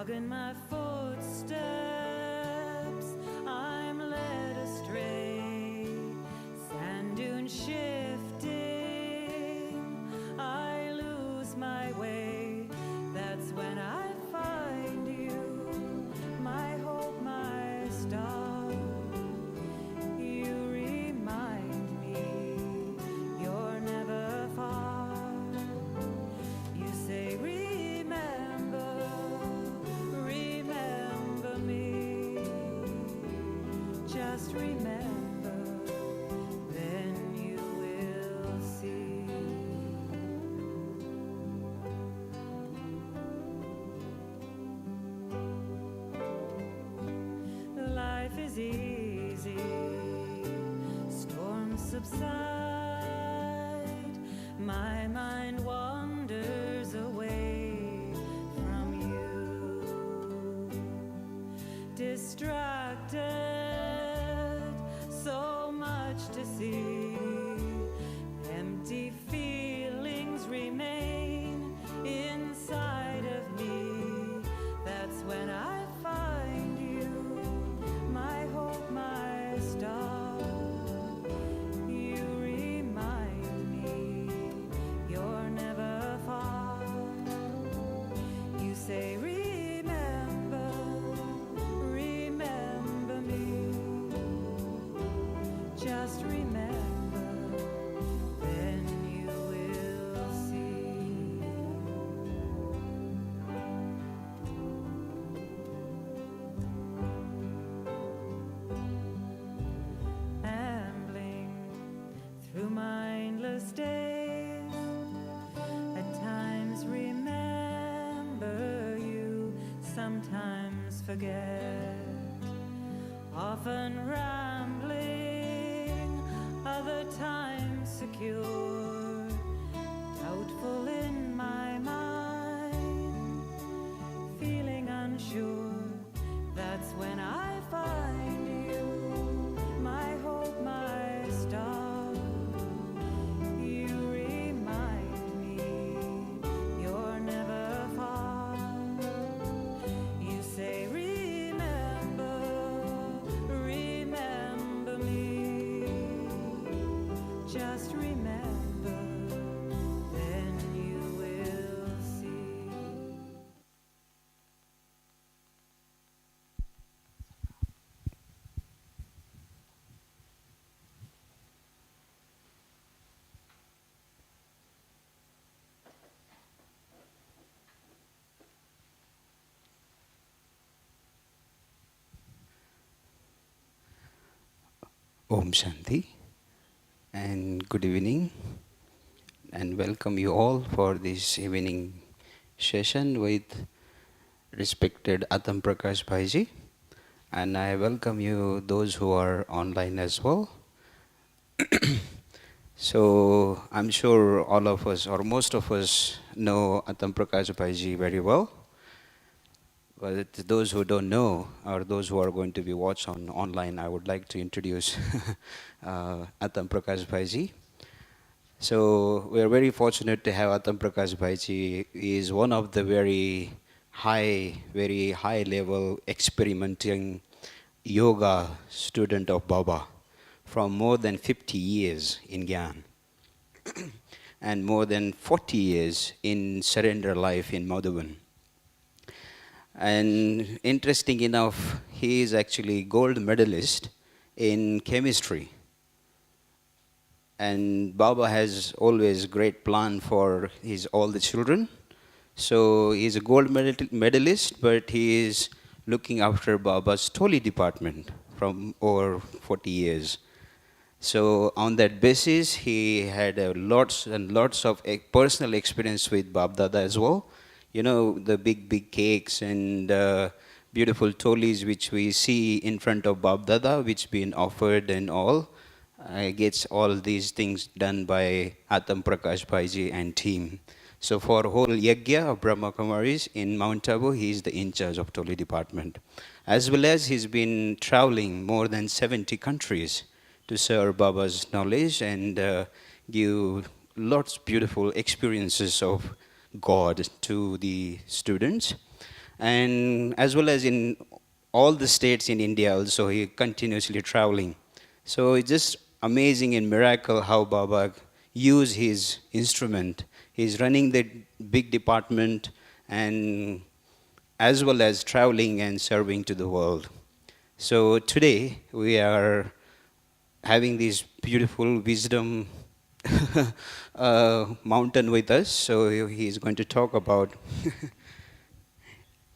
in my footsteps, I'm led astray. Sand dunes shifting, I lose my way. That's when I find you, my hope, my star. You remind me you're never far. You say, remember me. Just remember, then you will see. Life is easy, storms subside, my mind wanders away from you. Distracted, so much to see, empty feelings remain inside of me. That's when I find you, my hope, my star. You remind me you're never far. You say, remember me. Just remember, then you will see. Ambling through mindless days, at times remember you, sometimes forget. Often rambling, other times secure, doubtful in my mind, feeling unsure. That's when I find you, my hope, my star. You remind me you're never far. You say, remember me. Just remember, then you will see. Om Shanti and good evening and welcome you all for this evening session with respected Atam Prakash Bhaiji, and I welcome you those who are online as well. So I'm sure all of us or most of us know Atam Prakash Bhaiji very well. But those who don't know, or those who are going to be watched online, I would like to introduce Atam Prakash Bhaiji. So we are very fortunate to have Atam Prakash Bhaiji. He is one of the very high level experimenting yoga student of Baba from more than 50 years in Gyan and more than 40 years in surrender life in Madhuban. And interesting enough, he is actually gold medalist in chemistry. And Baba has always great plan for all the children. So he's a gold medalist, but he is looking after Baba's Toli department from over 40 years. So on that basis, he had lots and lots of personal experience with Bab Dada as well. You know, the big cakes and beautiful tolis which we see in front of Bab Dada, which been offered and all. Gets all these things done by Atam Prakash Bhaiji and team. So for whole Yagya of Brahma Kumaris in Mount Abu, he is the in charge of Toli department. As well as he's been traveling more than 70 countries to serve Baba's knowledge and give lots of beautiful experiences of God to the students. and as well as in all the states in India also, he continuously traveling. So it's just amazing and miracle how Baba use his instrument. He's running the big department and as well as traveling and serving to the world. So today we are having this beautiful wisdom mountain with us. So he's going to talk about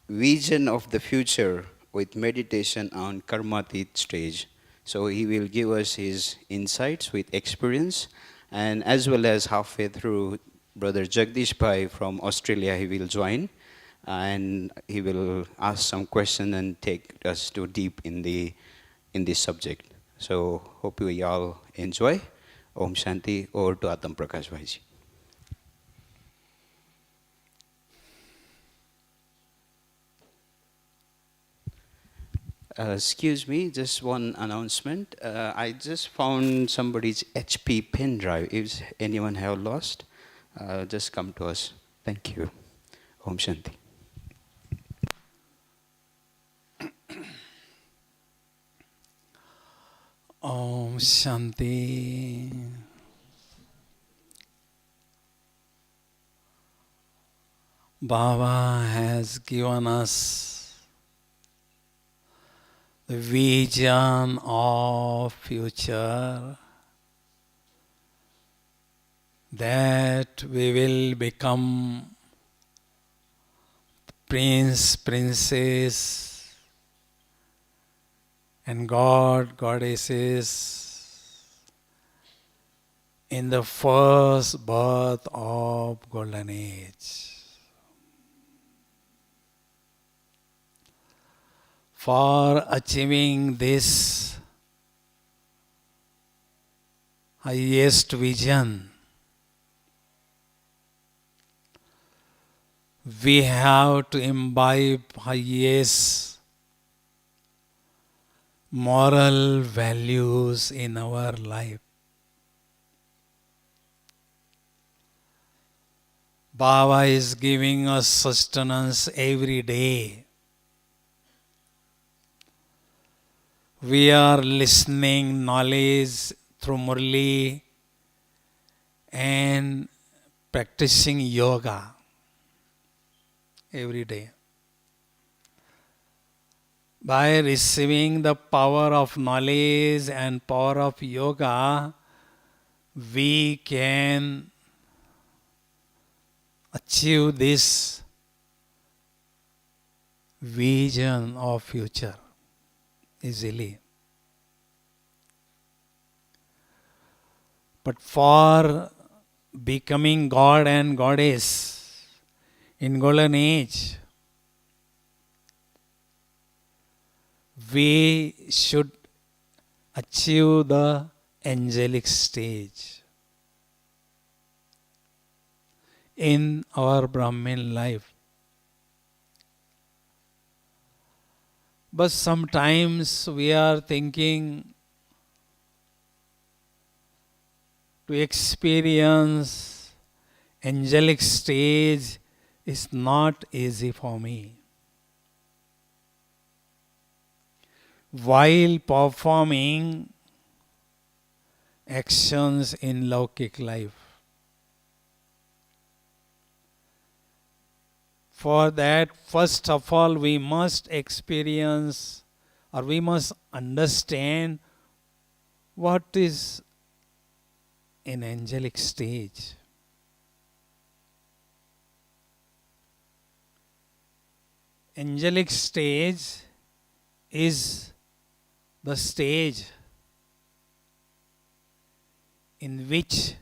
vision of the future with meditation on Karmateet stage. So he will give us his insights with experience, and as well as halfway through, Brother Jagdish Bhai from Australia, he will join, and he will ask some question and take us too deep in this subject. So hope we all enjoy. Om Shanti. Over to Atam Prakash Bhaiji. Excuse me, just one announcement. I just found somebody's HP pen drive. If anyone have lost, just come to us. Thank you. Om Shanti. Om Shanti. Baba has given us the vision of future, that we will become prince, princess, and god, goddesses in the first birth of Golden Age. For achieving this highest vision, we have to imbibe highest moral values in our life. Baba is giving us sustenance every day. We are listening knowledge through Murli and practicing yoga every day. By receiving the power of knowledge and power of yoga, we can achieve this vision of future easily. But for becoming God and Goddess in Golden Age, we should achieve the angelic stage in our Brahmin life. But sometimes we are thinking to experience angelic stage is not easy for me. While performing actions in Laukik life, for that, first of all, we must experience or we must understand what is an angelic stage. Angelic stage is the stage in which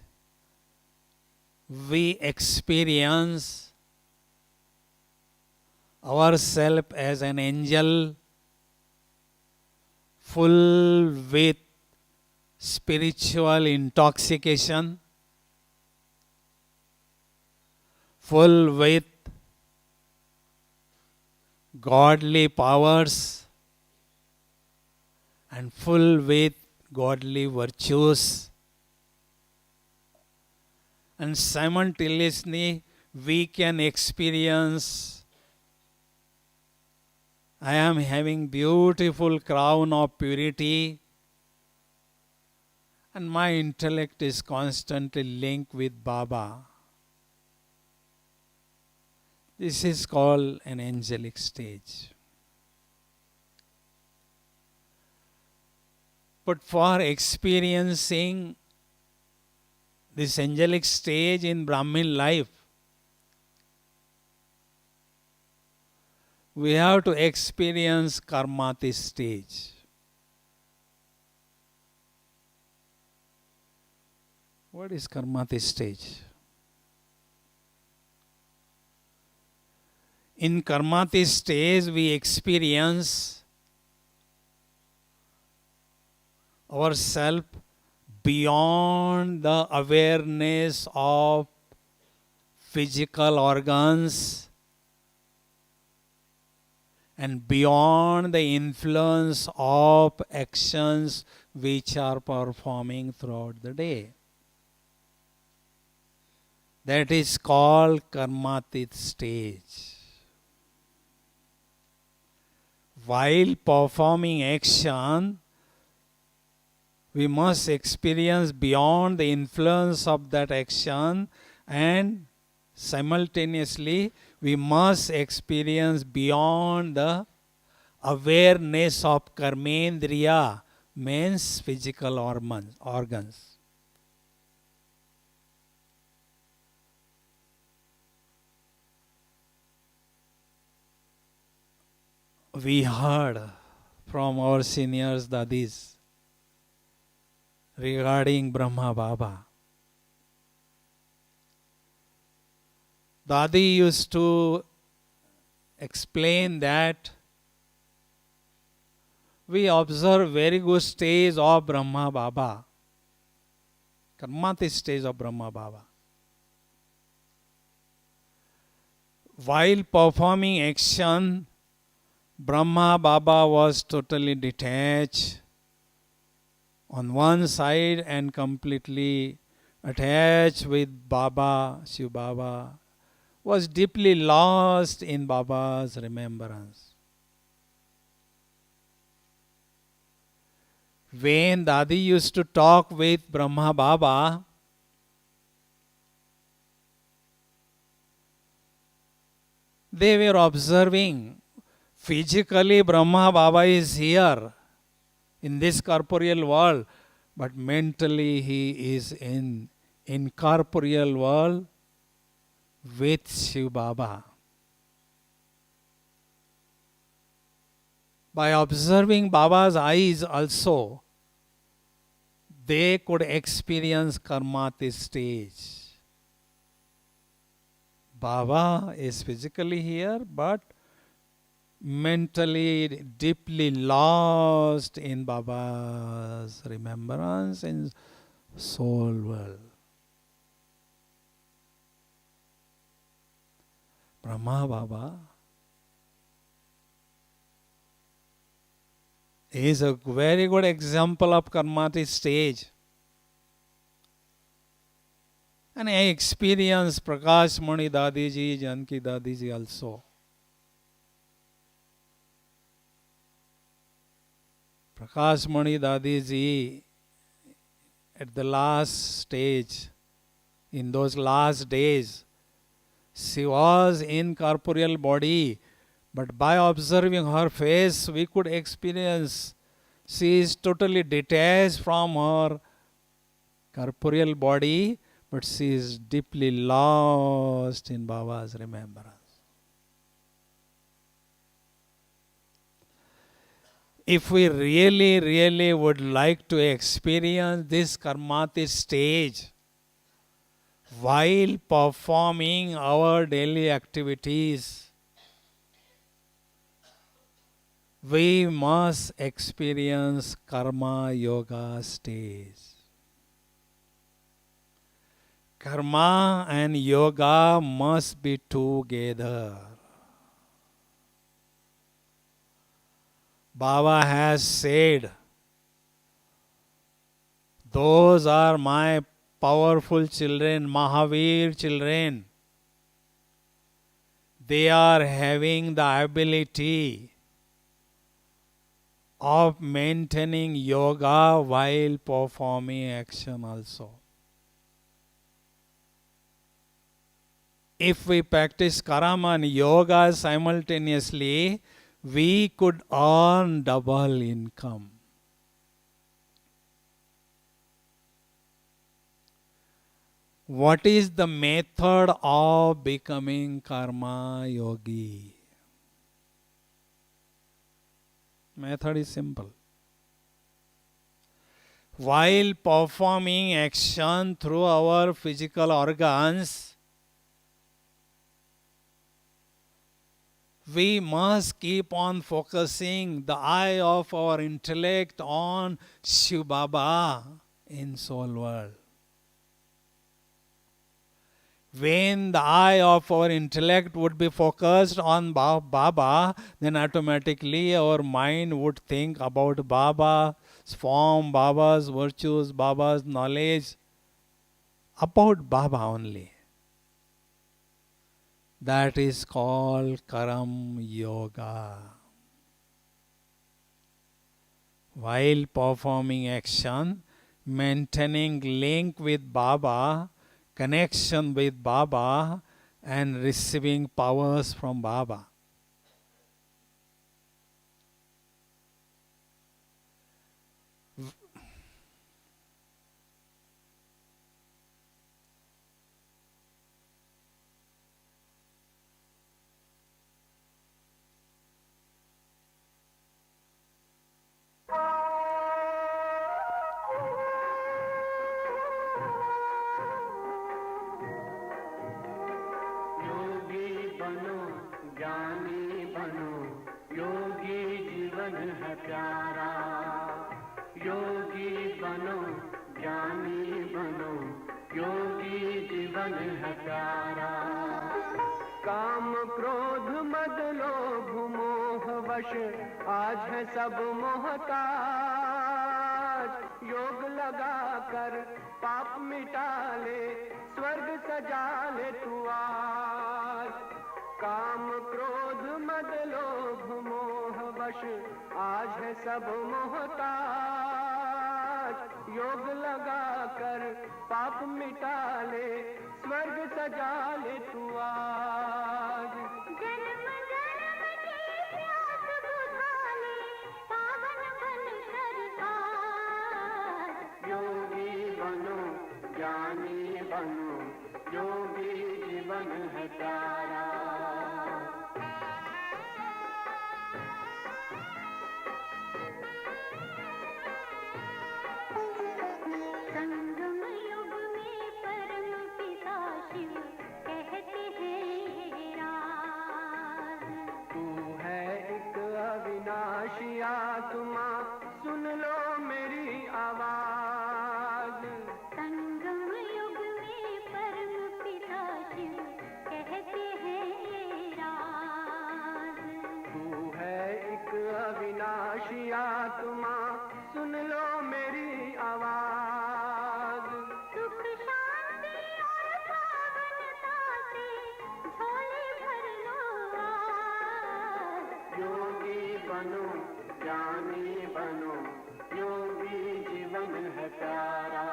we experience ourselves as an angel, full with spiritual intoxication, full with godly powers, and full with godly virtues. And simultaneously, we can experience I am having beautiful crown of purity, and my intellect is constantly linked with Baba. This is called an angelic stage. But for experiencing this angelic stage in Brahmin life, we have to experience Karmateet stage. What is Karmateet stage? In Karmateet stage, we experience ourselves beyond the awareness of physical organs and beyond the influence of actions which are performing throughout the day. That is called Karmateet stage. While performing action, we must experience beyond the influence of that action, and simultaneously we must experience beyond the awareness of karmendriya, means physical organs. We heard from our seniors, dadis, regarding Brahma Baba. Dadi used to explain that we observe very good stage of Brahma Baba, Karmateet stage of Brahma Baba. While performing action, Brahma Baba was totally detached on one side and completely attached with Baba, Shiv Baba, was deeply lost in Baba's remembrance. When Dadi used to talk with Brahma Baba, they were observing physically Brahma Baba is here in this corporeal world, but mentally he is in incorporeal world with Shiv Baba. By observing Baba's eyes also, they could experience Karmateet stage. Baba is physically here, but mentally deeply lost in Baba's remembrance in soul world. Brahma Baba is a very good example of Karmateet stage. And I experienced Prakash Mani Dadiji, Janki Dadiji also. Prakash Mani Dadiji, at the last stage, in those last days, she was in corporeal body, but by observing her face, we could experience she is totally detached from her corporeal body, but she is deeply lost in Baba's remembrance. If we really would like to experience this Karmateet stage while performing our daily activities, we must experience Karma Yoga stage. Karma and yoga must be together. Baba has said, those are my powerful children, Mahavir children. They are having the ability of maintaining yoga while performing action also. If we practice karma and yoga simultaneously, we could earn double income. What is the method of becoming karma yogi? Method is simple. While performing action through our physical organs, we must keep on focusing the eye of our intellect on Shiv Baba in soul world. When the eye of our intellect would be focused on Baba, then automatically our mind would think about Baba's form, Baba's virtues, Baba's knowledge, about Baba only. That is called Karam Yoga. While performing action, maintaining link with Baba, connection with Baba, and receiving powers from Baba. काम क्रोध मद लोभ मोह वश आज है सब मोहताज योग लगा कर पाप मिटा ले स्वर्ग सजा ले तू आज काम क्रोध मद लोभ मोह वश आज है सब मोहताज योग लगा कर पाप मिटा ले स्वर्ग सजा ले तू आज जन्म जन्म की प्यास बुझा ले पावन बन सरकार योगी बनो ज्ञानी बनो योगी जीवन है प्यारा संगम युग में परम पिता शिव कहते हैं राज तू है एक अविनाशी आत्मा सुन लो मेरी आवाज संगम युग में परम पिता शिव कहते हैं राज तू है एक अविनाशी आत्मा सुन लो मेरी आवाज सुख शांति और पावनता से झोले भर लो आज योगी बनो ज्ञानी बनो योगी जीवन है प्यारा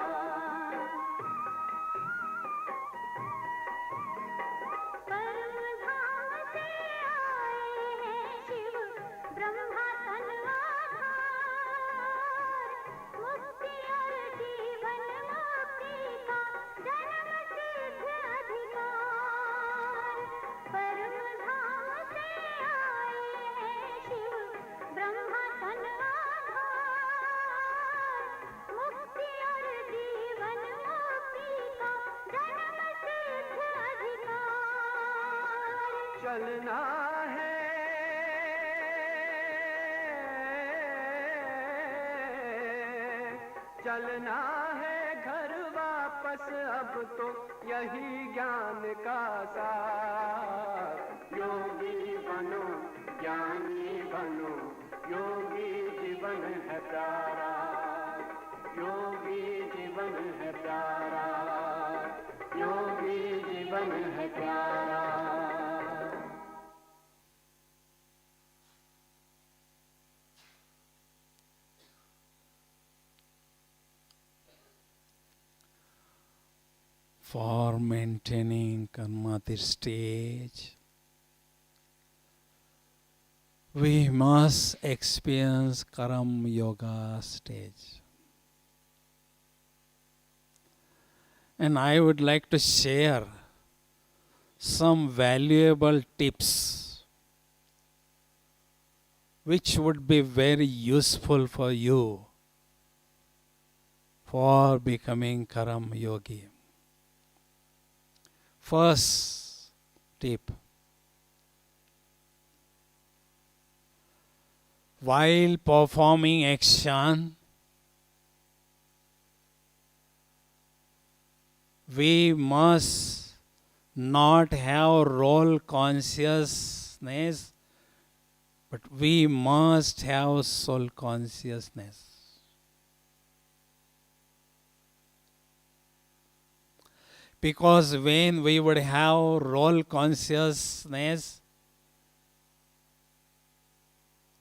परम धाम से आए हैं शिव ब्रह्मा तन आधार मुक्ति और जीवन मुक्ति का जन्म सिद्ध अधिकार परम धाम से आए हैं शिव ब्रह्मा तन आधार मुक्ति और जीवन मुक्ति का जन्म सिद्ध अधिकार चलना है चलना है घर वापस अब तो यही ज्ञान का सार योगी बनो ज्ञानी बनो योगी जीवन है प्यारा योगी जीवन है प्यारा योगी जीवन है प्यारा for maintaining Karmateet stage, we must experience Karam Yoga stage. And I would like to share some valuable tips which would be very useful for you for becoming Karam Yogi. First tip. While performing action, we must not have role consciousness, but we must have soul consciousness. Because when we would have role consciousness,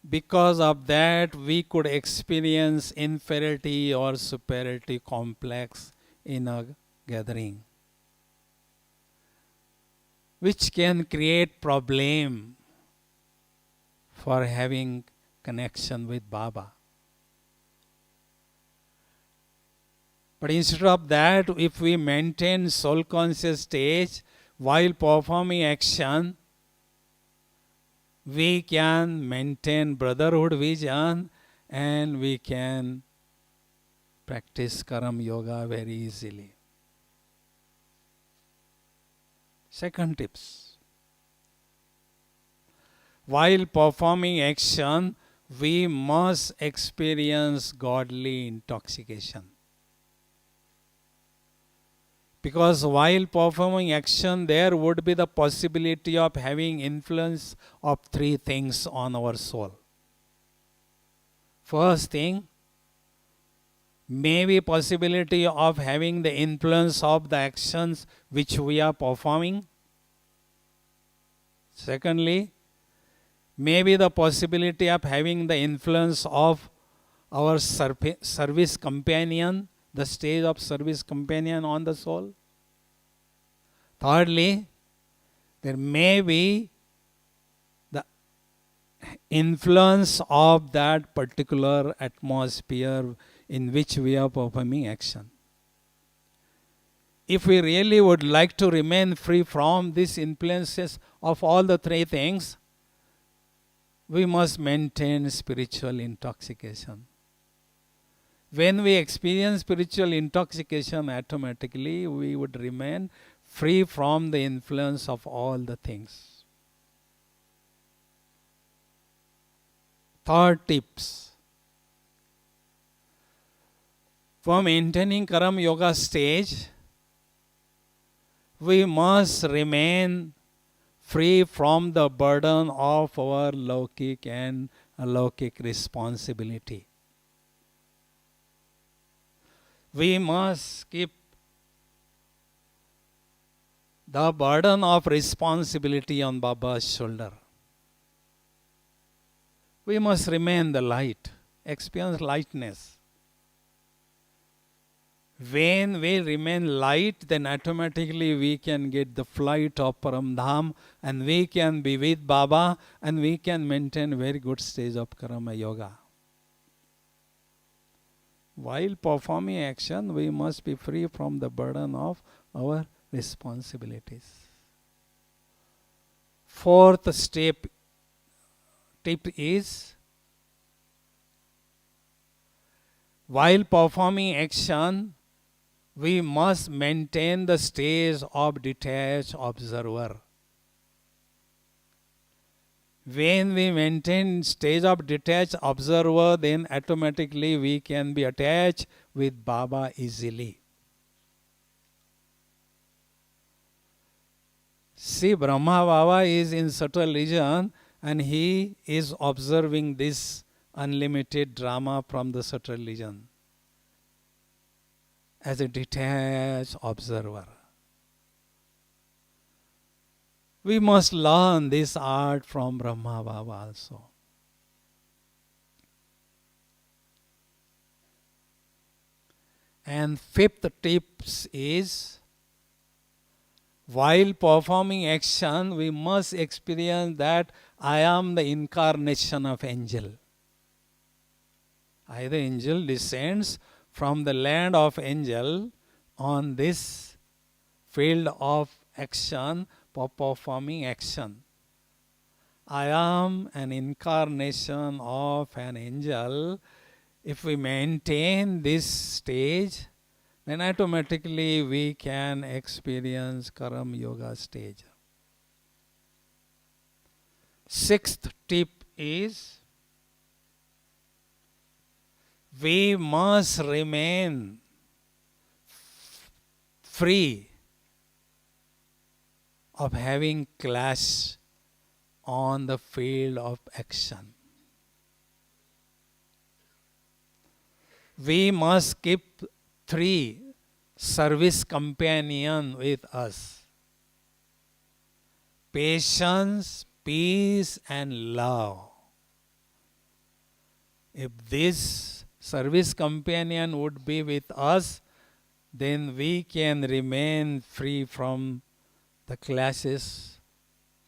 because of that we could experience inferiority or superiority complex in a gathering, which can create problem for having connection with Baba. But instead of that, if we maintain soul conscious stage while performing action, we can maintain brotherhood vision and we can practice Karam Yoga very easily. Second tips. While performing action, we must experience godly intoxication. Because while performing action, there would be the possibility of having influence of three things on our soul. First thing, maybe possibility of having the influence of the actions which we are performing. Secondly, maybe the possibility of having the influence of our service companion, the stage of service companion on the soul. Thirdly, there may be the influence of that particular atmosphere in which we are performing action. If we really would like to remain free from these influences of all the three things, we must maintain spiritual intoxication. When we experience spiritual intoxication, automatically we would remain free from the influence of all the things. Third tips. For maintaining Karam Yoga stage, we must remain free from the burden of our Laukik and Alaukik responsibility. We must keep the burden of responsibility on Baba's shoulder. We must remain the light, experience lightness. When we remain light, then automatically we can get the flight of Paramdham and we can be with Baba and we can maintain very good stage of Karma Yoga. While performing action, we must be free from the burden of our responsibilities. Fourth tip is, while performing action, we must maintain the stage of detached observer. When we maintain stage of detached observer, then automatically we can be attached with Baba easily. See, Brahma Baba is in subtle region and he is observing this unlimited drama from the subtle region as a detached observer. We must learn this art from Brahma Baba also. And fifth tips is, While performing action, we must experience that I am the incarnation of angel. I, the angel, descends from the land of angel on this field of action for performing action. I am an incarnation of an angel. If we maintain this stage, then automatically we can experience Karam Yoga stage. Sixth tip is we must remain free of having clash on the field of action. We must keep 3 service companions with us: patience, peace, and love. If this service companion would be with us, then we can remain free from the clashes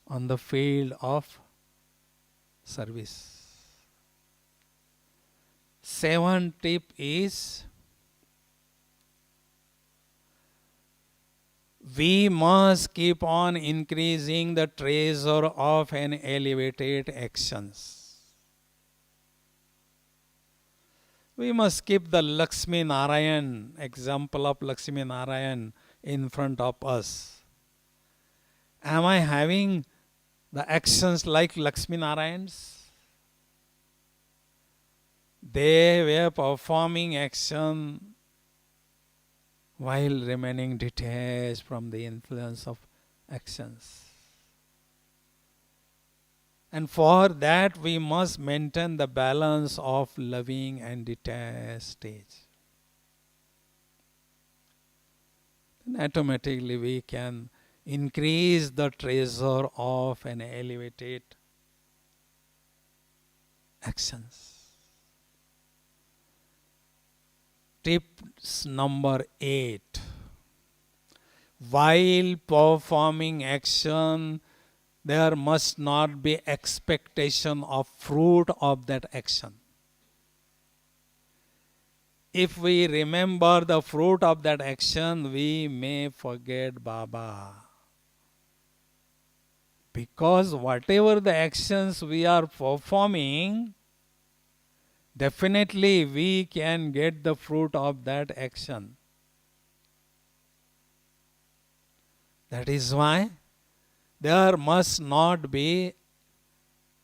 on the field of service. 7th tip is we must keep on increasing the treasure of an elevated actions. We must keep the Lakshmi Narayan, example of Lakshmi Narayan, in front of us. Am I having the actions like Lakshmi Narayans? They were performing action while remaining detached from the influence of actions. And for that we must maintain the balance of loving and detached stage. Then automatically we can increase the treasure of an elevated actions. Tips number 8. While performing action, there must not be expectation of fruit of that action. If we remember the fruit of that action, we may forget Baba. Because whatever the actions we are performing, definitely we can get the fruit of that action. That is why there must not be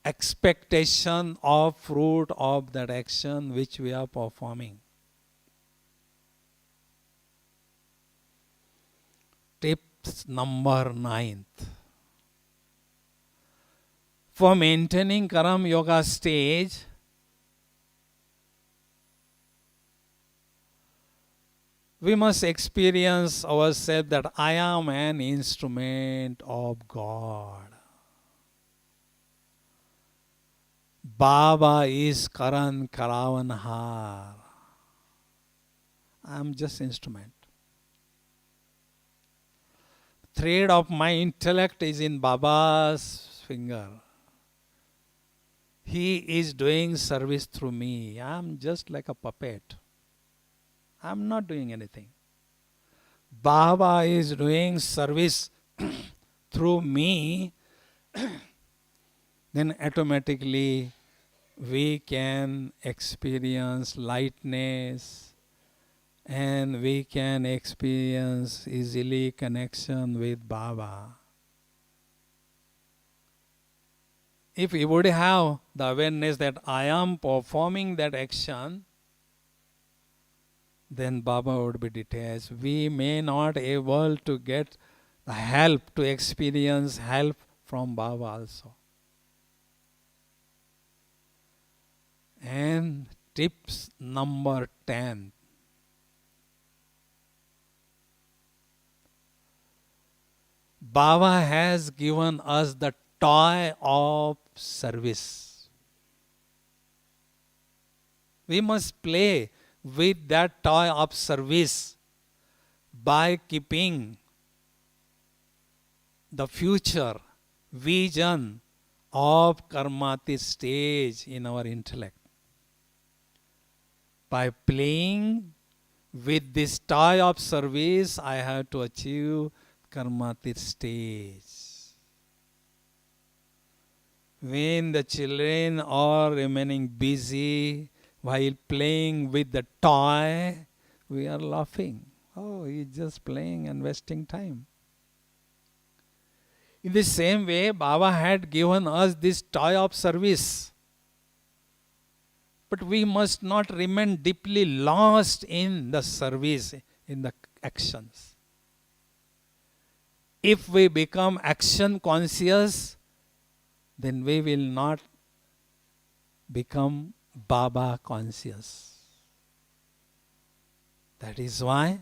expectation of fruit of that action which we are performing. Tips number 9. For maintaining Karam Yoga stage, we must experience ourselves that I am an instrument of God. Baba is Karan Karavanhar. I am just instrument. Thread of my intellect is in Baba's finger. He is doing service through me. I am just like a puppet. I am not doing anything. Baba is doing service through me. Then automatically we can experience lightness and we can experience easily connection with Baba. If we would have the awareness that I am performing that action, then Baba would be detached. We may not able to get the help, to experience help from Baba also. And tips number 10. Baba has given us the toy of service. We must play with that toy of service by keeping the future vision of Karmateet stage in our intellect. By playing with this toy of service, I have to achieve Karmateet stage. When the children are remaining busy while playing with the toy, we are laughing. Oh, he's just playing and wasting time. In the same way, Baba had given us this toy of service. But we must not remain deeply lost in the service, in the actions. If we become action conscious, then we will not become Baba conscious. That is why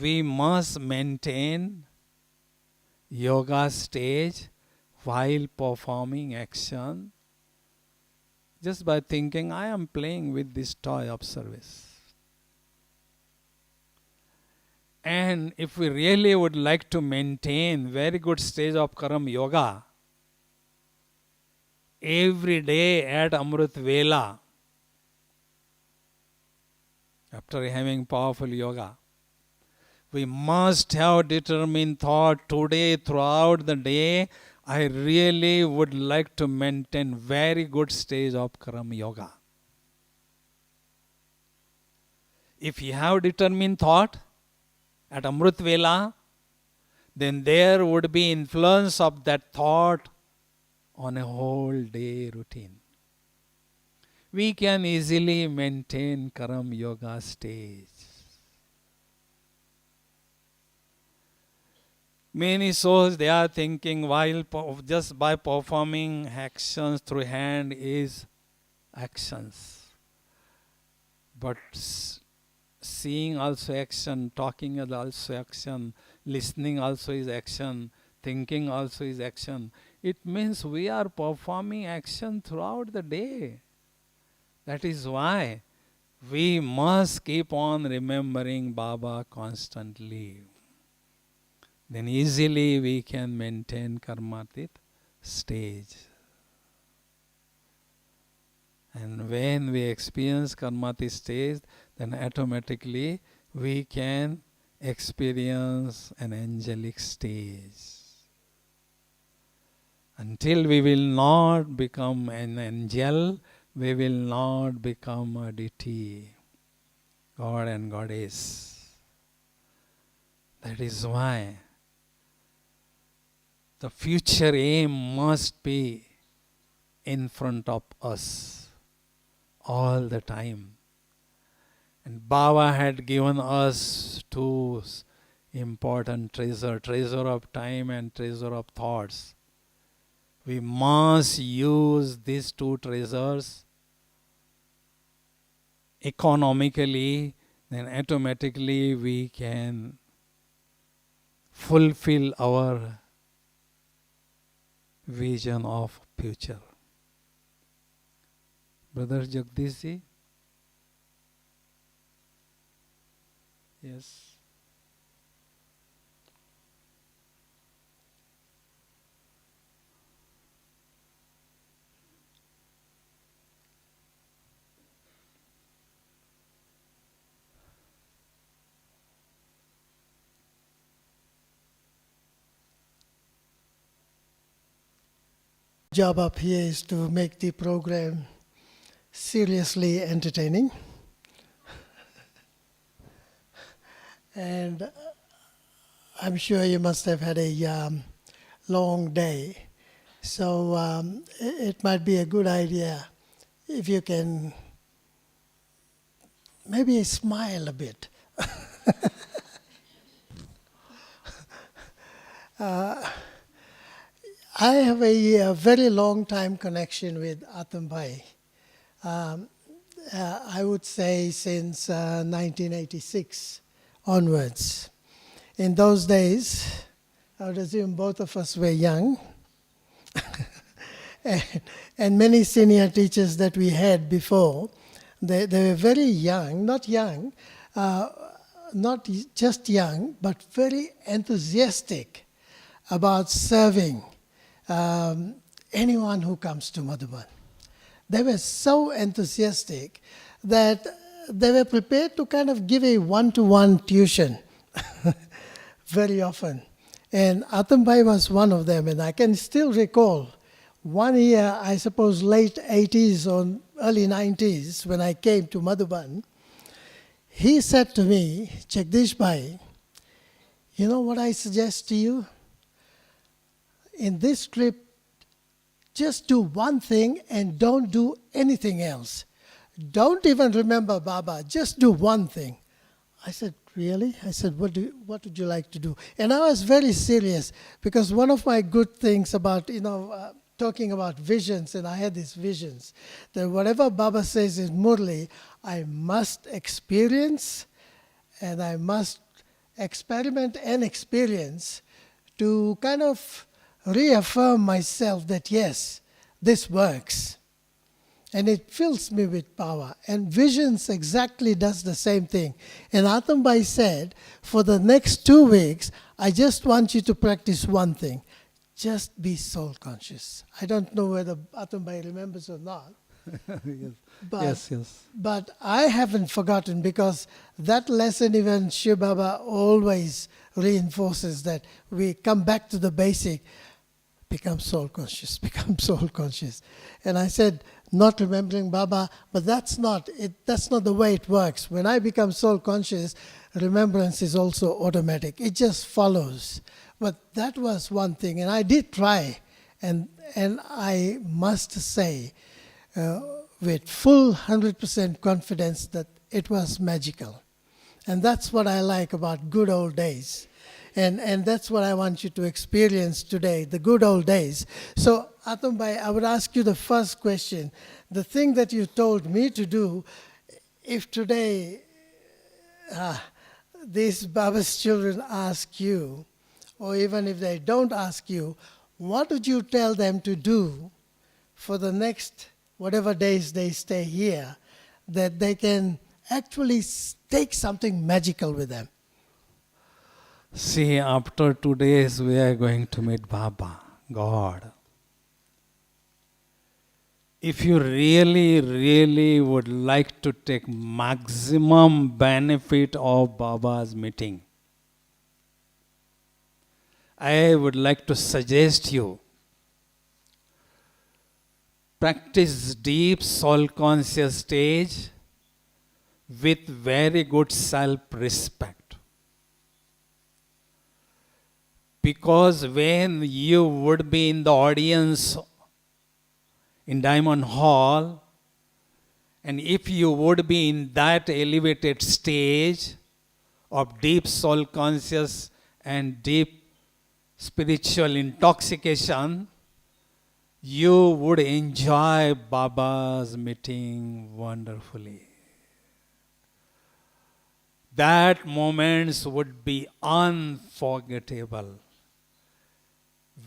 we must maintain yoga stage while performing action, just by thinking, I am playing with this toy of service. And if we really would like to maintain very good stage of Karam Yoga, every day at Amrit Vela, after having powerful yoga, we must have determined thought today throughout the day, I really would like to maintain very good stage of Karam Yoga. If you have determined thought at Amrit Vela, then there would be influence of that thought on a whole day routine. We can easily maintain Karam Yoga stage. Many souls, they are thinking while just by performing actions through hand is actions. But seeing also action, talking is also action, listening also is action, thinking also is action. It means we are performing action throughout the day. That is why we must keep on remembering Baba constantly. Then easily we can maintain Karmateet stage. And when we experience Karmateet stage, then automatically we can experience an angelic stage. Until we will not become an angel, we will not become a deity, God and Goddess. That is why the future aim must be in front of us all the time. And Baba had given us two important treasure of time and treasure of thoughts. We must use these two treasures economically, then automatically we can fulfill our vision of future. Brother Jagdish ji? Yes. Job up here is to make the program seriously entertaining. And I'm sure you must have had a long day. So it might be a good idea if you can maybe smile a bit. I have a very long time connection with Atam Bhai. I would say since 1986 onwards. In those days, I would assume both of us were young. and many senior teachers that we had before, they were very young, not young, not just young, but very enthusiastic about serving anyone who comes to Madhuban. They were so enthusiastic that they were prepared to kind of give a one-to-one tuition very often. And Atam Bhai was one of them, and I can still recall one year, I suppose late 80s or early 90s, when I came to Madhuban, he said to me, Jagdish Bhai, you know what I suggest to you? In this trip, just do one thing and don't do anything else. Don't even remember Baba, just do one thing. I said, really? I said, what would you like to do? And I was very serious, because one of my good things about, talking about visions, and I had these visions, that whatever Baba says in Murli, I must experience, and I must experiment and experience to kind of reaffirm myself that yes, this works. And it fills me with power. And visions exactly does the same thing. And Atam Bhai said, for the next 2 weeks, I just want you to practice one thing. Just be soul conscious. I don't know whether Atam Bhai remembers or not. Yes. But, Yes. But I haven't forgotten, because that lesson even Shiv Baba always reinforces, that we come back to the basic, become soul conscious, become soul conscious. And I said, not remembering Baba, but that's not the way it works. When I become soul conscious, remembrance is also automatic. It just follows. But that was one thing, and I did try, and I must say, with full 100% confidence, that it was magical. And that's what I like about good old days. And that's what I want you to experience today, the good old days. So, Atam Bhai, I would ask you the first question. The thing that you told me to do, if today these Baba's children ask you, or even if they don't ask you, what would you tell them to do for the next whatever days they stay here, that they can actually take something magical with them? See, after 2 days, we are going to meet Baba, God. If you really would like to take maximum benefit of Baba's meeting, I would like to suggest you, practice deep soul conscious stage with very good self-respect. Because when you would be in the audience in Diamond Hall, and if you would be in that elevated stage of deep soul conscious and deep spiritual intoxication, you would enjoy Baba's meeting wonderfully. That moments would be unforgettable.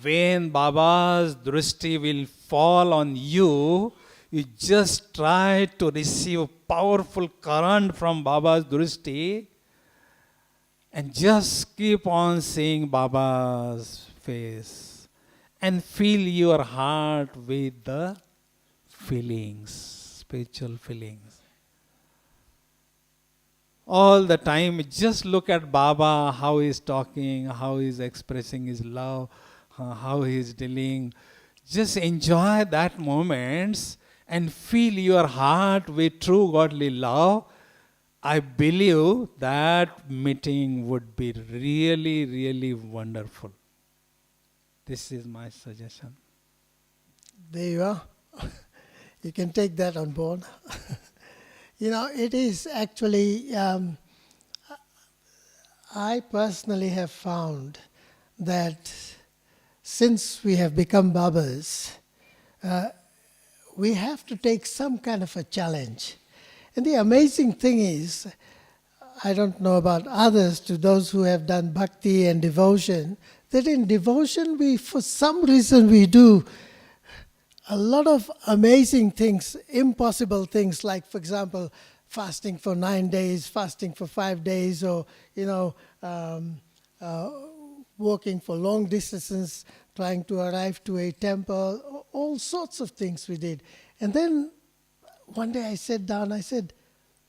When Baba's drishti will fall on you, you just try to receive powerful current from Baba's drishti and just keep on seeing Baba's face and fill your heart with the feelings, spiritual feelings. All the time, just look at Baba, how he's talking, how he's expressing his love, how he's dealing. Just enjoy that moments and fill your heart with true godly love. I believe that meeting would be really wonderful. This is my suggestion. There you are. You can take that on board. It is actually, I personally have found that since we have become Babas, we have to take some kind of a challenge. And the amazing thing is, I don't know about others, to those who have done bhakti and devotion, that in devotion for some reason we do a lot of amazing things, impossible things, like, for example, fasting for 9 days, fasting for 5 days, or, walking for long distances, trying to arrive to a temple, all sorts of things we did. And then one day I sat down, I said,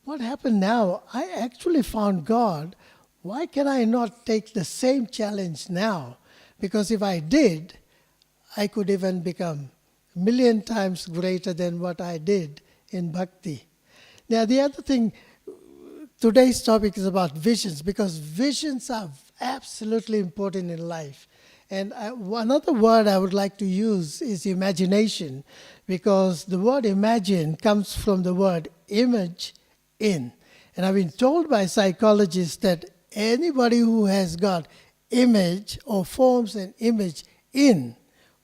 what happened now? I actually found God. Why can I not take the same challenge now? Because if I did, I could even become a million times greater than what I did in bhakti. Now, the other thing, today's topic is about visions, because visions are absolutely important in life. And another word I would like to use is imagination, because the word imagine comes from the word image in. And I've been told by psychologists that anybody who has got image or forms an image in,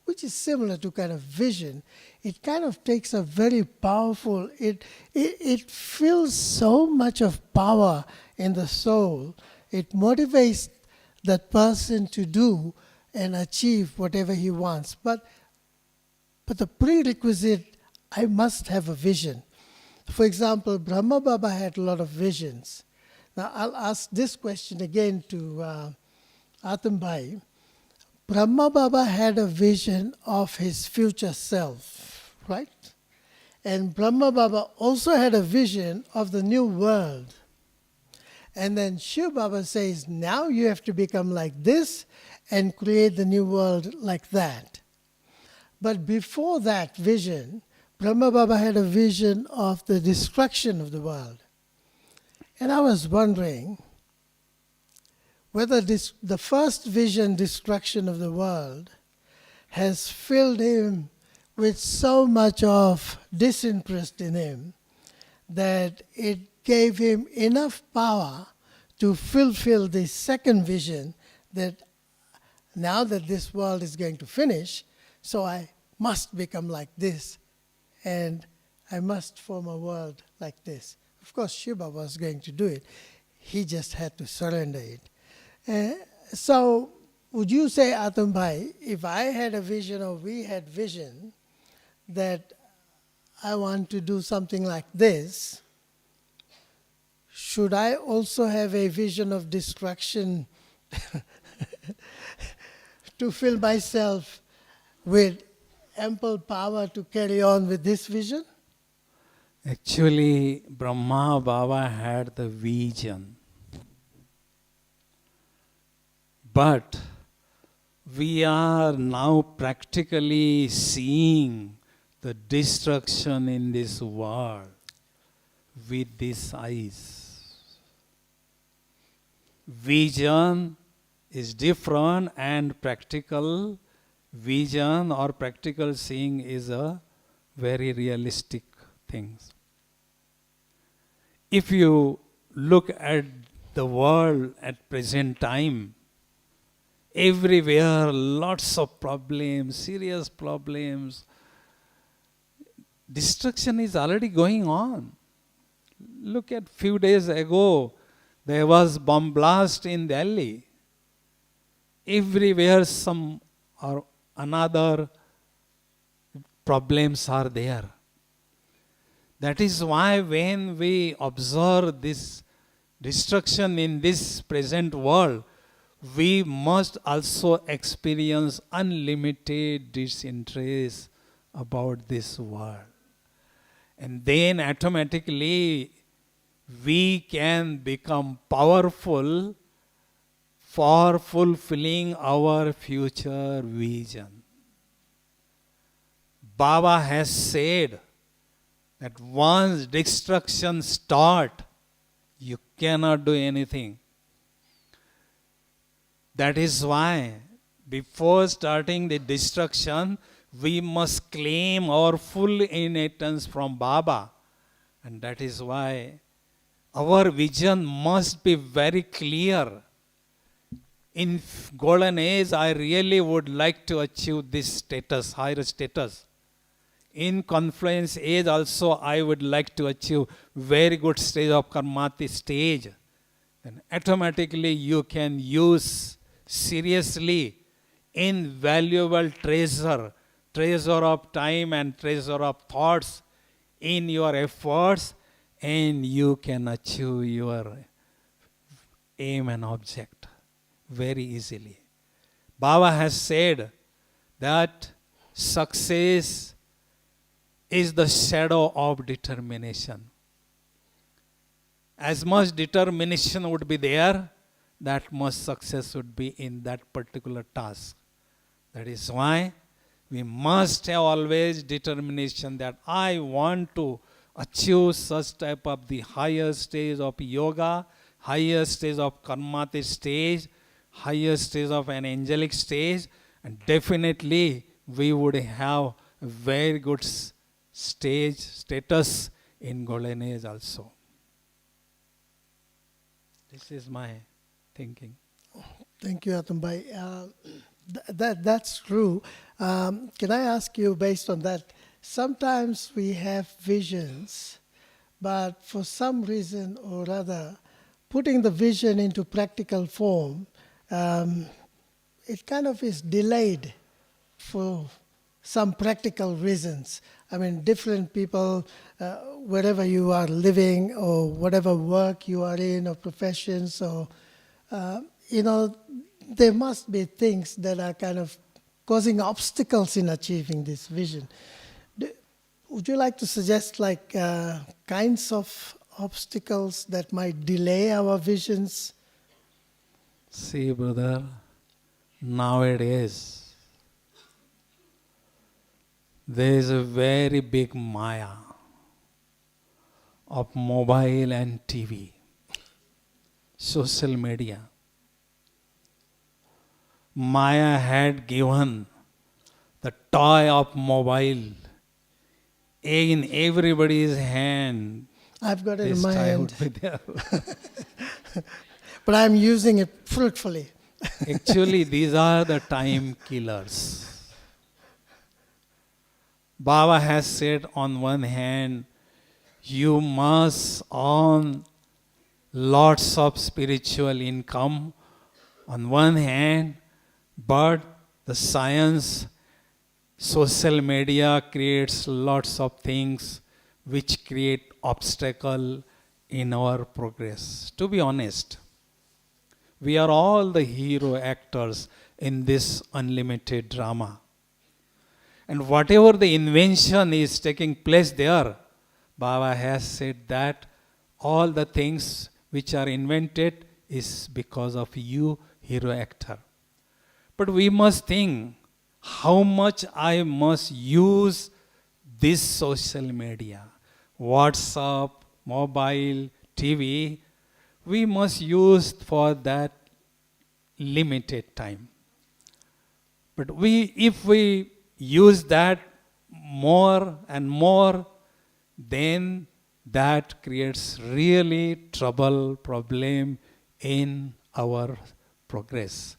which is similar to kind of vision, it kind of takes a very powerful, it feels so much of power in the soul. It motivates that person to do and achieve whatever he wants. But the prerequisite, I must have a vision. For example, Brahma Baba had a lot of visions. Now I'll ask this question again to Atam Bhai. Brahma Baba had a vision of his future self, right? And Brahma Baba also had a vision of the new world. And then Shiv Baba says, now you have to become like this and create the new world like that. But before that vision, Brahma Baba had a vision of the destruction of the world. And I was wondering whether the first vision, destruction of the world, has filled him with so much of disinterest in him that it gave him enough power to fulfill the second vision, that now that this world is going to finish, so I must become like this, and I must form a world like this. Of course, Shiva was going to do it. He just had to surrender it. So would you say, Atam Bhai, if I had a vision or we had vision that I want to do something like this, should I also have a vision of destruction to fill myself with ample power to carry on with this vision? Actually, Brahma Baba had the vision. But we are now practically seeing the destruction in this world with these eyes. Vision is different, and practical vision or practical seeing is a very realistic thing. If you look at the world at present time, everywhere lots of problems, serious problems. Destruction is already going on. Look at few days ago, there was bomb blast in Delhi. Everywhere some or another problems are there. That is why when we observe this destruction in this present world, we must also experience unlimited disinterest about this world. And then automatically we can become powerful for fulfilling our future vision. Baba has said that once destruction starts, you cannot do anything. That is why before starting the destruction, we must claim our full inheritance from Baba. And that is why our vision must be very clear. In golden age, I really would like to achieve this status, higher status. In confluence age also, I would like to achieve very good stage of Karmateet stage. Then automatically you can use seriously invaluable treasure of time and treasure of thoughts in your efforts, and you can achieve your aim and object very easily. Baba has said that success is the shadow of determination. As much determination would be there, that much success would be in that particular task. That is why we must have always determination that I want to achieve such type of the higher stage of yoga, higher stage of Karmateet stage, higher stage of an angelic stage, and definitely we would have a very good stage status in golden age also. This is my thinking. Thank you, Atam Bhai. That's true. Can I ask you, based on that, sometimes we have visions, but for some reason or other, putting the vision into practical form, it kind of is delayed for some practical reasons. I mean, different people, wherever you are living or whatever work you are in or professions, or, there must be things that are kind of causing obstacles in achieving this vision. Would you like to suggest kinds of obstacles that might delay our visions? See, brother, nowadays, there is a very big maya of mobile and TV, social media. Maya had given the toy of mobile in everybody's hand. I've got it in This my toy hand, would be there. but I'm using it fruitfully. Actually, these are the time killers. Baba has said on one hand, you must earn lots of spiritual income on one hand, but the science, social media creates lots of things which create obstacle in our progress. To be honest, we are all the hero actors in this unlimited drama. And whatever the invention is taking place there, Baba has said that all the things which are invented is because of you, hero actor. But we must think how much I must use this social media, WhatsApp, mobile, TV. We must use for that limited time. But if we use that more and more, then that creates really problem in our progress.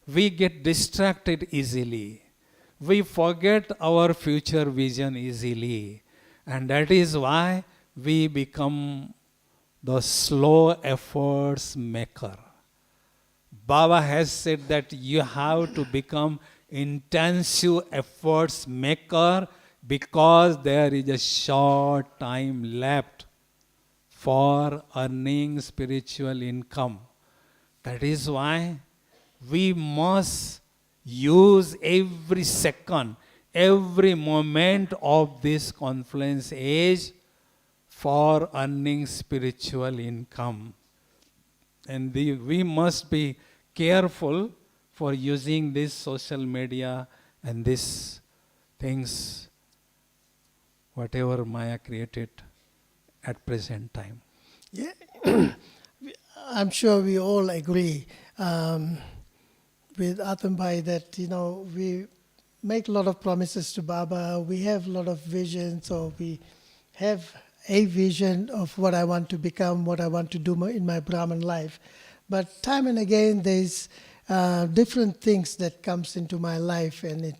We get distracted easily. We forget our future vision easily. And that is why we become the slow efforts maker. Baba has said that you have to become intensive efforts maker because there is a short time left for earning spiritual income. That is why we must use every second, every moment of this confluence age for earning spiritual income. And we must be careful for using this social media and these things, whatever Maya created at present time. Yeah, I'm sure we all agree with Atam Bhai that, we make a lot of promises to Baba, we have a lot of visions, or we have a vision of what I want to become, what I want to do in my Brahman life. But time and again, there's different things that comes into my life, and it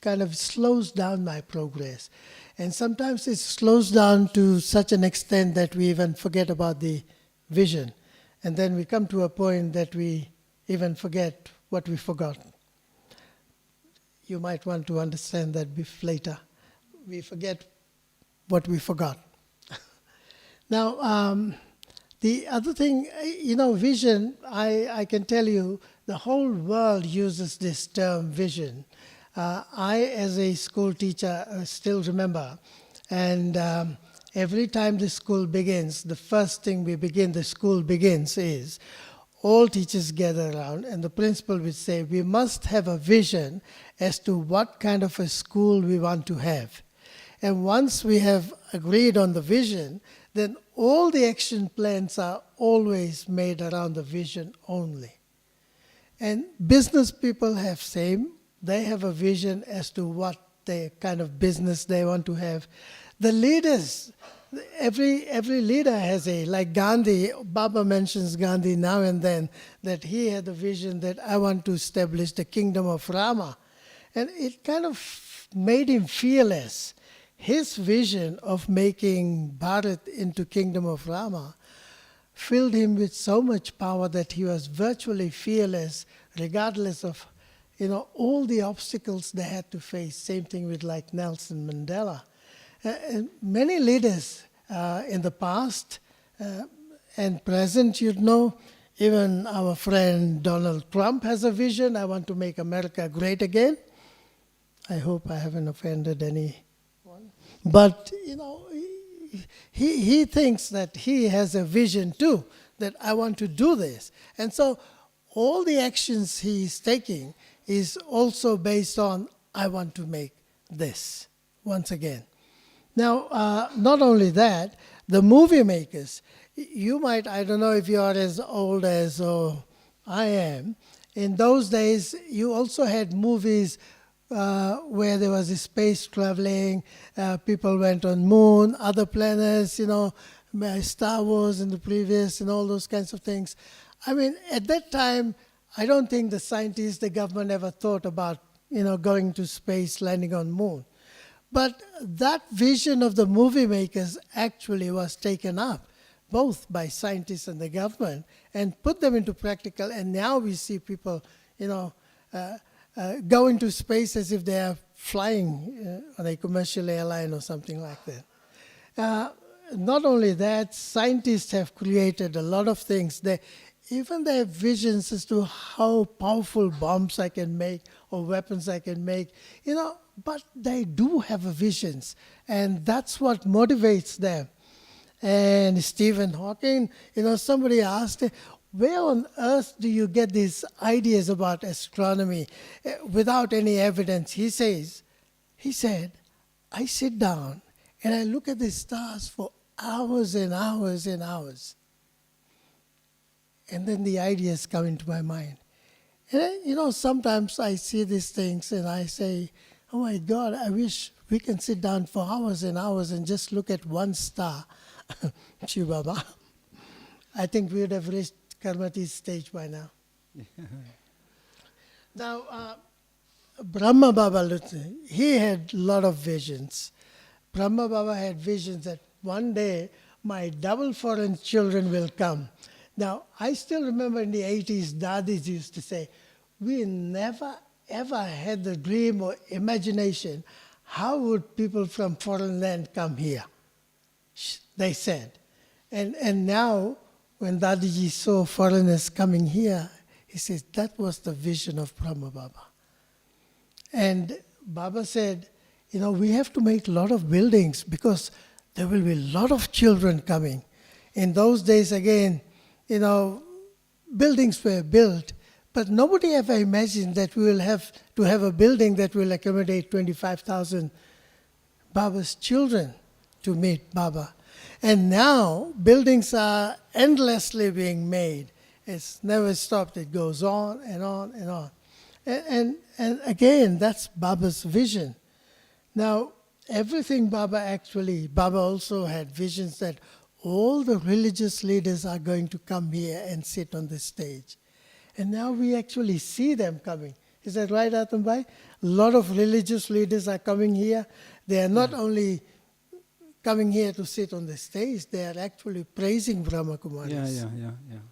kind of slows down my progress. And sometimes it slows down to such an extent that we even forget about the vision. And then we come to a point that we even forget what we forgot. You might want to understand that later. We forget what we forgot. Now, the other thing, vision, I can tell you, the whole world uses this term vision. I, as a school teacher, still remember, and every time the school begins, the first thing the school begins is, all teachers gather around and the principal would say, we must have a vision as to what kind of a school we want to have. And once we have agreed on the vision, then all the action plans are always made around the vision only. And business people have they have a vision as to what kind of business they want to have. The leaders, every leader has like Gandhi, Baba mentions Gandhi now and then, that he had a vision that I want to establish the kingdom of Rama. And it kind of made him fearless. His vision of making Bharat into kingdom of Rama filled him with so much power that he was virtually fearless, regardless of all the obstacles they had to face. Same thing with like Nelson Mandela. And many leaders in the past and present, even our friend Donald Trump has a vision. I want to make America great again. I hope I haven't offended anyone. But, he thinks that he has a vision too, that I want to do this. And so all the actions he is taking is also based on, I want to make this once again. Now, not only that, the movie makers, you might, I don't know if you are as old as I am, in those days you also had movies where there was space traveling, people went on moon, other planets, Star Wars in the previous and all those kinds of things. I mean, at that time, I don't think the scientists, the government ever thought about, going to space, landing on moon. But that vision of the movie makers actually was taken up, both by scientists and the government, and put them into practical. And now we see people, go into space as if they are flying on a commercial airline or something like that. Not only that, scientists have created a lot of things. They have visions as to how powerful bombs I can make or weapons I can make, but they do have visions, and that's what motivates them. And Stephen Hawking, somebody asked him, where on earth do you get these ideas about astronomy without any evidence? He said, I sit down and I look at the stars for hours and hours and hours. And then the ideas come into my mind. And sometimes I see these things and I say, oh my God, I wish we can sit down for hours and hours and just look at one star. Shivaba. I think we would have reached Karmateet stage by now. Now, Brahma Baba, he had a lot of visions. Brahma Baba had visions that one day my double foreign children will come. Now, I still remember in the 80s, Dadis used to say, we never ever had the dream or imagination, how would people from foreign land come here? They said. And now, when Dadiji saw foreigners coming here, he says, that was the vision of Brahma Baba. And Baba said, we have to make a lot of buildings because there will be a lot of children coming. In those days, again, buildings were built, but nobody ever imagined that we will have to have a building that will accommodate 25,000 Baba's children to meet Baba. And now, buildings are endlessly being made. It's never stopped. It goes on and on and on. And again, that's Baba's vision. Now, everything Baba also had visions that all the religious leaders are going to come here and sit on the stage. And now we actually see them coming. Is that right, Atam Bhai? A lot of religious leaders are coming here. They are not only coming here to sit on the stage, they are actually praising Brahma Kumaris. Yeah.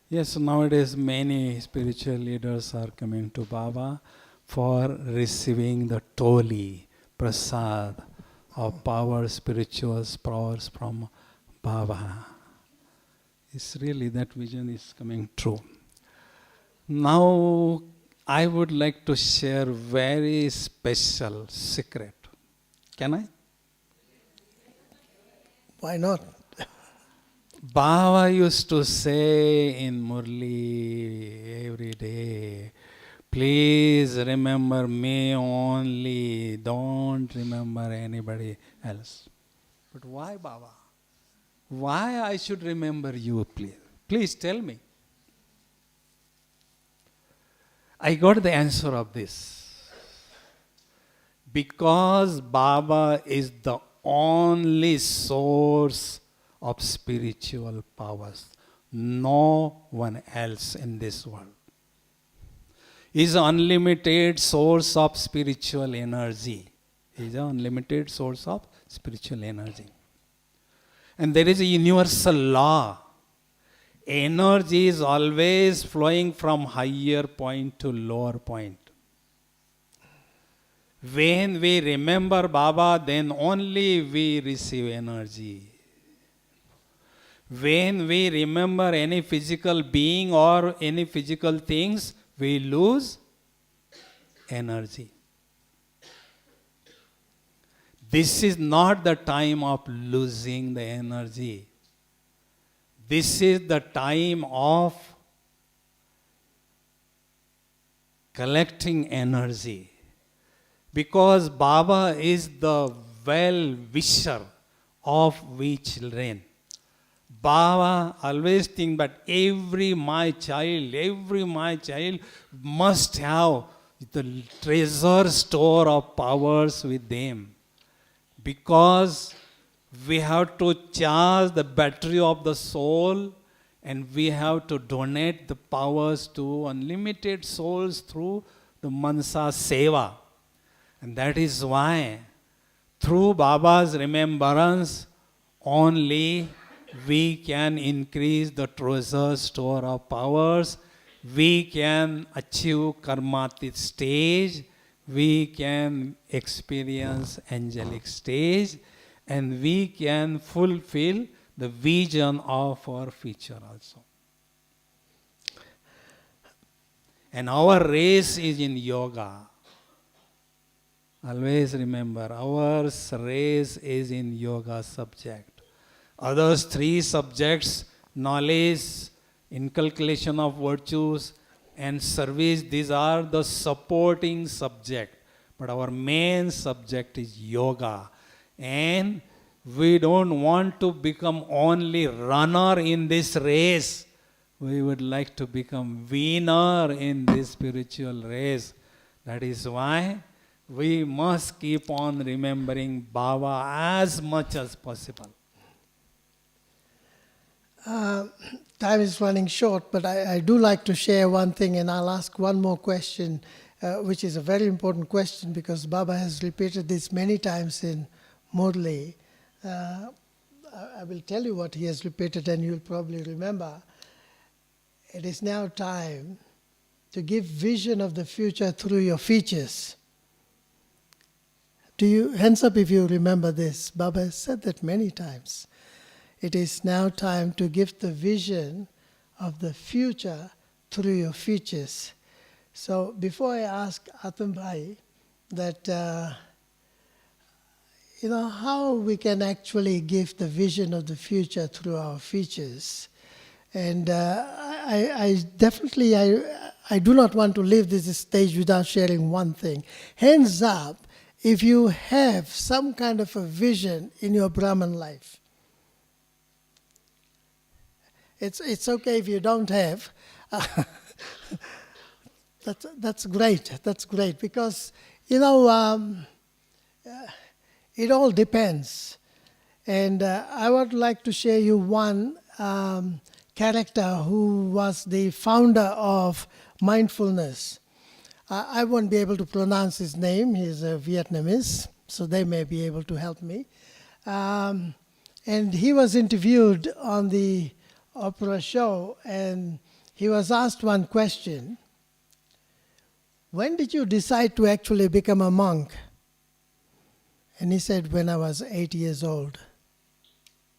Yes, nowadays many spiritual leaders are coming to Baba for receiving the toli, prasad, of power, spiritual powers from Baba. It's really, that vision is coming true. Now, I would like to share very special secret. Can I? Why not? Baba used to say in Murli every day, please remember me only, don't remember anybody else. But why, Baba? Why I should remember you, please? Please tell me. I got the answer of this. Because Baba is the only source of spiritual powers. No one else in this world. Is an unlimited source of spiritual energy. Is an unlimited source of spiritual energy. And there is a universal law. Energy is always flowing from higher point to lower point. When we remember Baba, then only we receive energy. When we remember any physical being or any physical things, we lose energy. This is not the time of losing the energy. This is the time of collecting energy. Because Baba is the well-wisher of we children. Baba always think that every my child must have the treasure store of powers with them. Because we have to charge the battery of the soul and we have to donate the powers to unlimited souls through the Mansa Seva. And that is why through Baba's remembrance only we can increase the treasure store of powers, we can achieve Karmateet stage, we can experience angelic stage, and we can fulfill the vision of our future also. And our race is in yoga. Always remember, our race is in yoga subject. Others three subjects, knowledge, inculcation of virtues, and service, these are the supporting subject. But our main subject is yoga. And we don't want to become only runner in this race. We would like to become winner in this spiritual race. That is why we must keep on remembering Baba as much as possible. Time is running short, but I do like to share one thing, and I'll ask one more question, which is a very important question because Baba has repeated this many times in Murli. I will tell you what he has repeated and you'll probably remember. It is now time to give vision of the future through your features. Hands up if you remember this. Baba has said that many times. It is now time to give the vision of the future through your features. So before I ask Atam Bhai that, how we can actually give the vision of the future through our features. And I definitely do not want to leave this stage without sharing one thing. Hands up if you have some kind of a vision in your Brahman life. It's okay if you don't have. That's great. That's great because, it all depends. And I would like to share you one character who was the founder of mindfulness. I won't be able to pronounce his name. He's a Vietnamese, so they may be able to help me. And he was interviewed on the Opera show, and he was asked one question. When did you decide to actually become a monk? And he said, when I was 8 years old.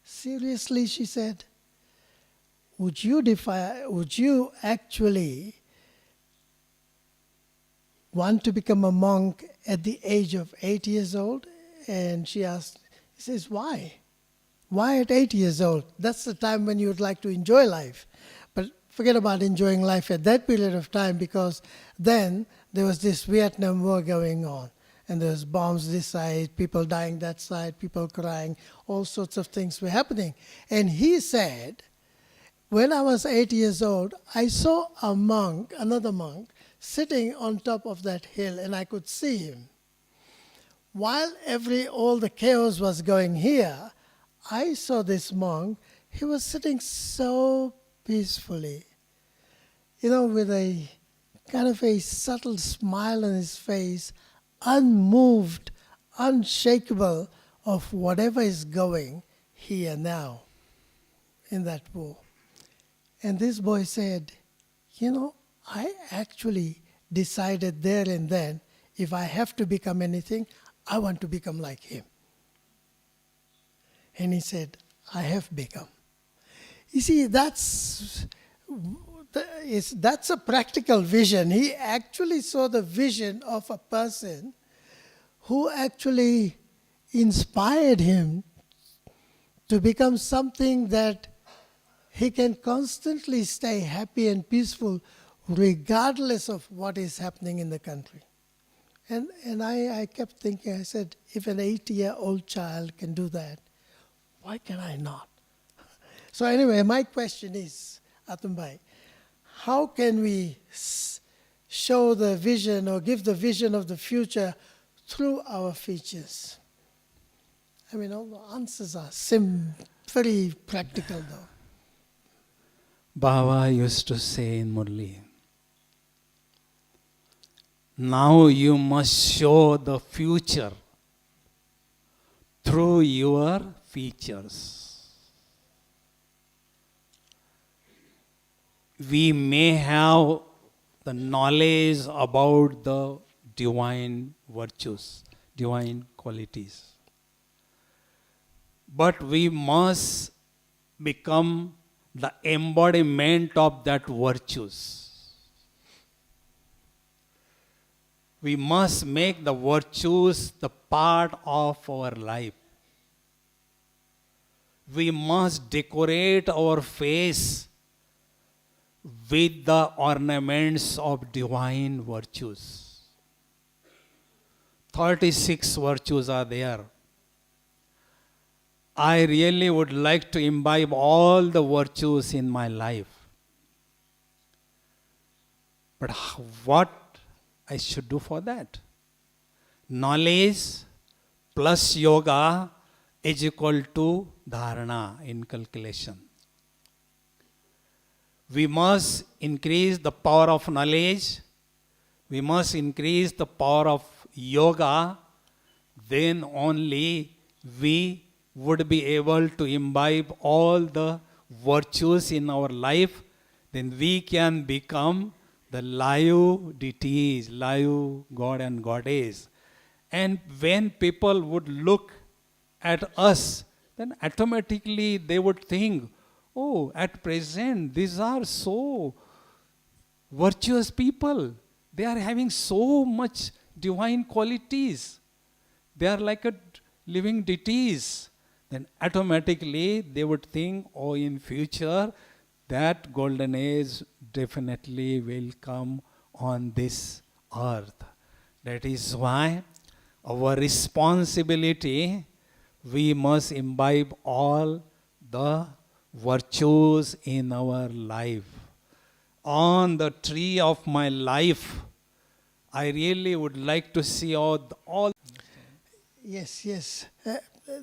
Seriously, she said, would you actually want to become a monk at the age of 8 years old? And he says, why? Why at 8 years old? That's the time when you would like to enjoy life. But forget about enjoying life at that period of time, because then there was this Vietnam War going on. And there was bombs this side, people dying that side, people crying, all sorts of things were happening. And he said, when I was 8 years old, I saw a monk, another monk, sitting on top of that hill, and I could see him. While all the chaos was going here, I saw this monk. He was sitting so peacefully, with a kind of a subtle smile on his face, unmoved, unshakable of whatever is going here now in that war. And this boy said, I actually decided there and then, if I have to become anything, I want to become like him. And he said, I have become. You see, that's a practical vision. He actually saw the vision of a person who actually inspired him to become something that he can constantly stay happy and peaceful regardless of what is happening in the country. And I kept thinking, I said, if an 8-year-old child can do that, why can I not? So anyway, my question is, Atam Bhai, how can we show the vision or give the vision of the future through our features? I mean, all the answers are very practical though. Baba used to say in Murli, now you must show the future through your features. We may have the knowledge about the divine virtues, divine qualities, but we must become the embodiment of that virtues. We must make the virtues the part of our life. We must decorate our face with the ornaments of divine virtues. 36 virtues are there. I really would like to imbibe all the virtues in my life. But what I should do for that? Knowledge plus yoga is equal to dharana in calculation. We must increase the power of knowledge. We must increase the power of yoga. Then only we would be able to imbibe all the virtues in our life. Then we can become the live deities, live God and Goddess. And when people would look at us, then automatically they would think, oh, at present, these are so virtuous people. They are having so much divine qualities. They are like a living deities. Then automatically they would think, oh, in future, that golden age definitely will come on this earth. That is why our responsibility, we must imbibe all the virtues in our life. On the tree of my life, I really would like to see all. Yes.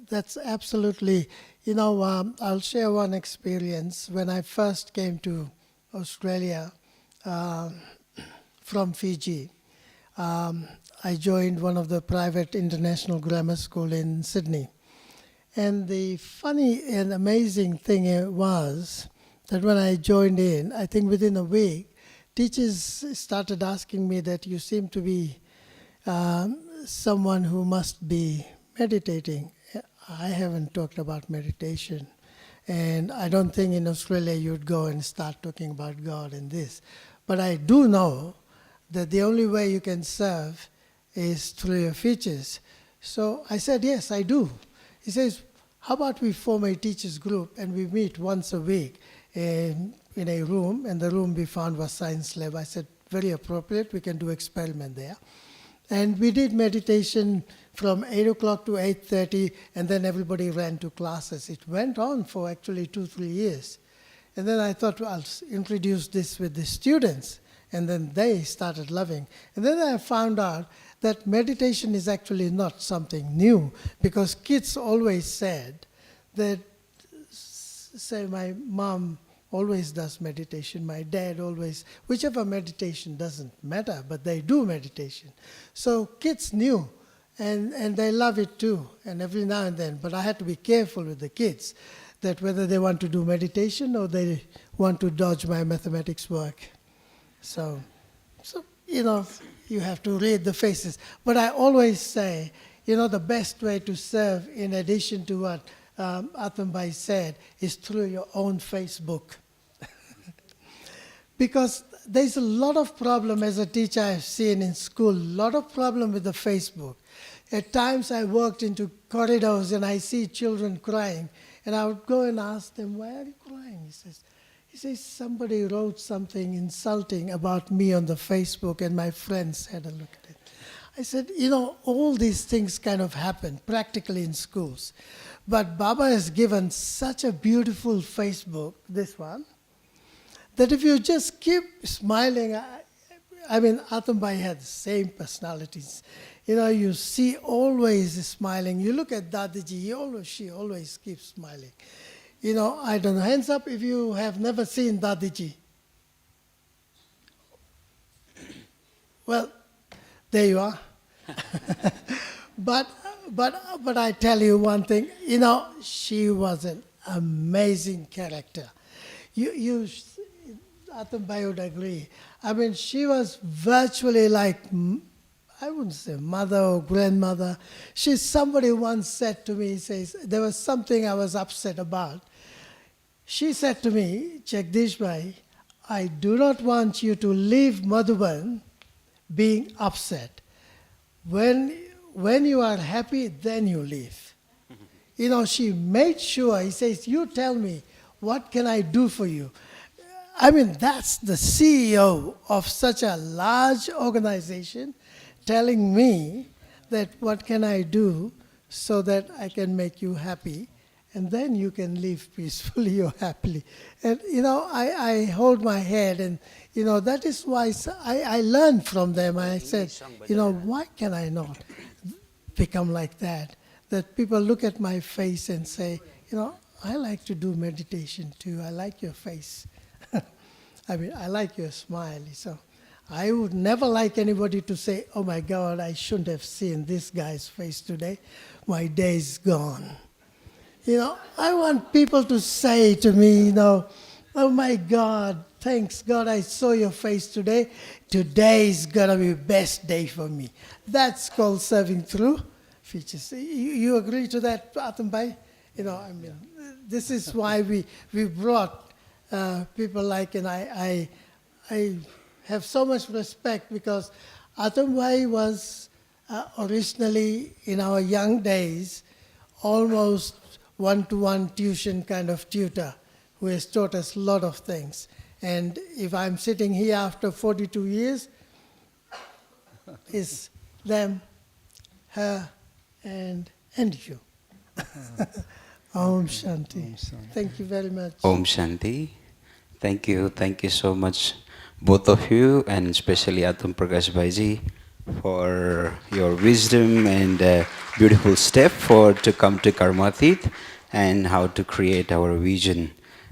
That's absolutely, I'll share one experience. When I first came to Australia from Fiji, I joined one of the private international grammar school in Sydney. And the funny and amazing thing was that when I joined in, I think within a week, teachers started asking me that you seem to be someone who must be meditating. I haven't talked about meditation. And I don't think in Australia you'd go and start talking about God and this. But I do know that the only way you can serve is through your features. So I said, yes, I do. He says, how about we form a teachers group and we meet once a week in a room, and the room we found was science lab. I said, very appropriate, we can do experiment there. And we did meditation from 8 o'clock to 8:30, and then everybody ran to classes. It went on for actually 2-3 years. And then I thought, well, I'll introduce this with the students. And then they started loving. And then I found out that meditation is actually not something new, because kids always said that, say, my mom always does meditation, my dad always, whichever meditation doesn't matter, but they do meditation. So kids knew, and they love it too, and every now and then. But I had to be careful with the kids, that whether they want to do meditation or they want to dodge my mathematics work. So you have to read the faces. But I always say, the best way to serve, in addition to what Atam said, is through your own Facebook. Because there's a lot of problem as a teacher I've seen in school, a lot of problem with the Facebook. At times I walked into corridors and I see children crying, and I would go and ask them, why are you crying? He says, somebody wrote something insulting about me on the Facebook, and my friends had a look at it. I said, all these things kind of happen practically in schools. But Baba has given such a beautiful Facebook, this one, that if you just keep smiling, Atam had the same personalities. You see always smiling. You look at Dadiji, she always keeps smiling. I don't know, hands up if you have never seen Dadiji. Well, there you are. But I tell you one thing, she was an amazing character. Atam would agree. She was virtually like, I wouldn't say mother or grandmother. Somebody once said to me, says, there was something I was upset about. She said to me, Jagdish Bhai, I do not want you to leave Madhuban being upset. When you are happy, then you leave. She made sure, he says, you tell me, what can I do for you? That's the CEO of such a large organization telling me that what can I do so that I can make you happy, and then you can live peacefully or happily. And, I hold my head, and, that is why I learned from them. I said, why can I not become like that? That people look at my face and say, I like to do meditation too. I like your face. I like your smile. So I would never like anybody to say, oh my God, I shouldn't have seen this guy's face today. My day is gone. I want people to say to me, oh my God, thanks God I saw your face today. Today is going to be the best day for me. That's called serving through features. You agree to that, Atam Bhai? This is why we brought people like, and I have so much respect, because Atam Bhai was originally, in our young days, almost one-to-one tuition kind of tutor who has taught us a lot of things. And if I'm sitting here after 42 years, it's them, her, and you. Om Shanti. Thank you very much. Om Shanti. Thank you so much, both of you, and especially Atam Prakash Bhaiji, for your wisdom and beautiful step to come to Karmateet and how to create our vision.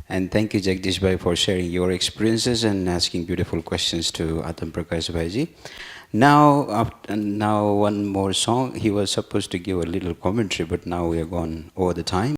And thank you, Jagdish Bhai, for sharing your experiences and asking beautiful questions to Atam Prakash Bhaiji. Now one more song. He was supposed to give a little commentary, but now we are gone over the time.